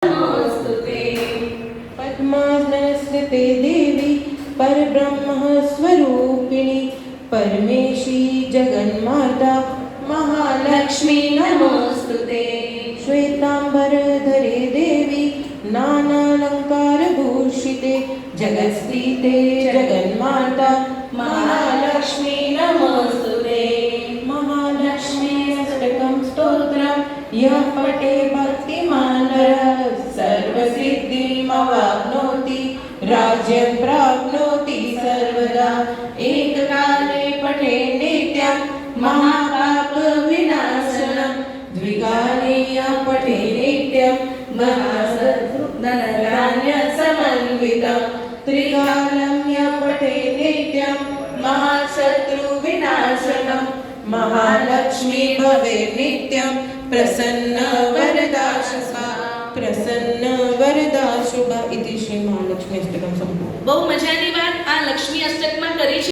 नमोस्तुते। पद्मासनस्थिते देवी परब्रह्मस्वरूपिणी परमेशी जगन्माता महालक्ष्मी नमोस्तुते। श्वेतांबरधरे देवी नानालंकारभूषिते जगत्स्थिते जगन्माता महालक्ष्मी नमोस्तुते। महालक्ष्मी अष्टकं स्तोत्रं यः पठे भक्तिमान् नरः सर्वसिद्धिमवाप्नोति राज्यं प्राप्नोति सर्वदा। एककाले पठे नित्यं महापापविनाशनं द्विकाले यः पठे नित्यं धनधान्यसमन्वितं त्रिकालं यः पठे नित्यं महाशत्रुविनाशनं। महालक्ष्मी भवेत् नित्यं प्रसन्न वरदा शुभा प्रसन्न वरदा शुभा इति श्री महालक्ष्मी अष्टकं संपूर्ण। બહુ મજાની વાત આ લક્ષ્મી અષ્ટકમાં કરી છે।